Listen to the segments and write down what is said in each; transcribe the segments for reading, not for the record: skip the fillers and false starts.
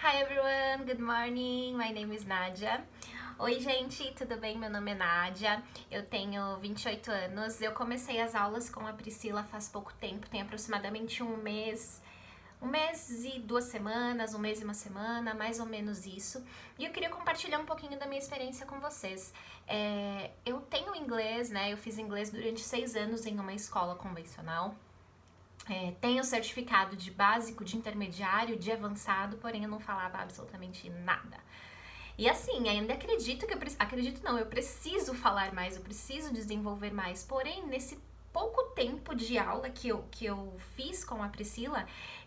Hi everyone, good morning, my name is Nadia. Oi gente, tudo bem? Meu nome é Nádia, eu tenho 28 anos, eu comecei as aulas com a Priscila faz pouco tempo, tem aproximadamente um mês e 2 semanas, um mês e uma semana, mais ou menos isso. E eu queria compartilhar um pouquinho da minha experiência com vocês. Eu tenho inglês, né? Eu fiz inglês durante 6 anos em uma escola convencional. Tenho certificado de básico, de intermediário, de avançado, porém eu não falava absolutamente nada. E assim, ainda acredito que acredito não, eu preciso falar mais, eu preciso desenvolver mais. Porém, nesse pouco tempo de aula que eu fiz com a Priscila,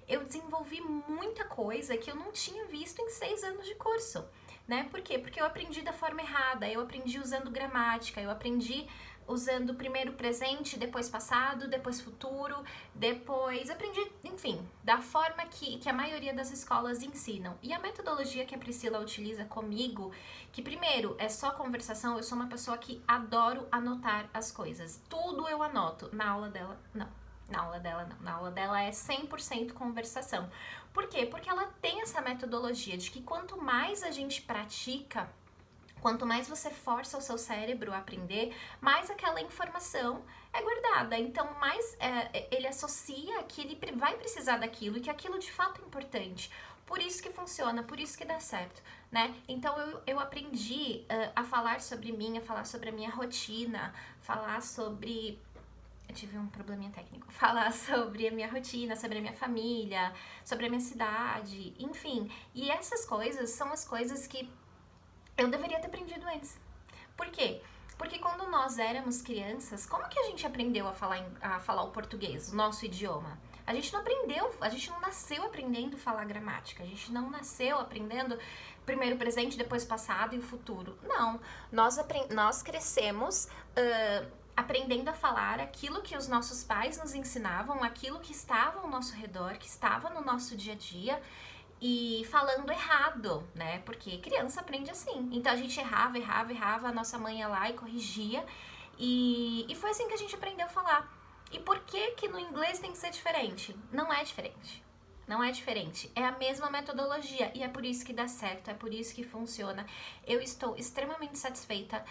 eu desenvolvi muita coisa que eu não tinha visto em 6 anos de curso, né? Por quê? Porque eu aprendi da forma errada, eu aprendi usando gramática, eu aprendi usando primeiro presente, depois passado, depois futuro, depois aprendi, enfim, da forma que a maioria das escolas ensinam. E a metodologia que a Priscila utiliza comigo, que primeiro é só conversação, eu sou uma pessoa que adoro anotar as coisas. Tudo eu anoto. Na aula dela, não. Na aula dela, não. Na aula dela é 100% conversação. Por quê? Porque ela tem essa metodologia de que quanto mais a gente pratica, quanto mais você força o seu cérebro a aprender, mais aquela informação é guardada. Então, mais ele associa que ele vai precisar daquilo e que aquilo de fato é importante. Por isso que funciona, por isso que dá certo, né? Então, eu aprendi a falar sobre mim, a falar sobre a minha rotina, falar sobre... Eu tive um probleminha técnico. Falar sobre a minha rotina, sobre a minha família, sobre a minha cidade, enfim. E essas coisas são as coisas que eu deveria ter aprendido antes. Por quê? Porque quando nós éramos crianças, como que a gente aprendeu a falar o português, o nosso idioma? A gente não aprendeu, a gente não nasceu aprendendo a falar gramática, a gente não nasceu aprendendo primeiro presente, depois passado e o futuro. Não, nós crescemos aprendendo a falar aquilo que os nossos pais nos ensinavam, aquilo que estava ao nosso redor, que estava no nosso dia a dia, e falando errado, né? Porque criança aprende assim. Então a gente errava, a nossa mãe ia lá e corrigia. E foi assim que a gente aprendeu a falar. E por que que no inglês tem que ser diferente? Não é diferente. Não é diferente. É a mesma metodologia. E é por isso que dá certo, é por isso que funciona. Eu estou extremamente satisfeita.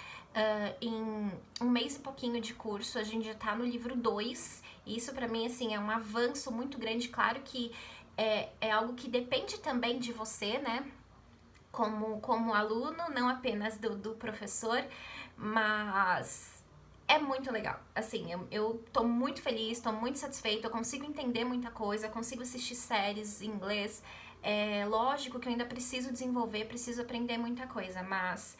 Em um mês e pouquinho de curso, a gente já tá no livro 2. E isso pra mim, assim, é um avanço muito grande. Claro que é algo que depende também de você, né? Como aluno, não apenas do professor, mas é muito legal. Assim, eu tô muito feliz, tô muito satisfeita, eu consigo entender muita coisa, consigo assistir séries em inglês. É lógico que eu ainda preciso desenvolver, preciso aprender muita coisa, mas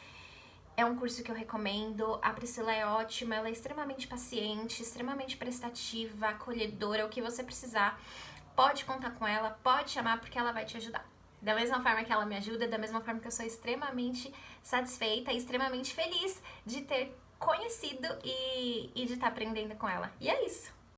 é um curso que eu recomendo. A Priscila é ótima, ela é extremamente paciente, extremamente prestativa, acolhedora, o que você precisar. Pode contar com ela, pode chamar porque ela vai te ajudar. Da mesma forma que ela me ajuda, da mesma forma que eu sou extremamente satisfeita e extremamente feliz de ter conhecido e de estar aprendendo com ela. E é isso.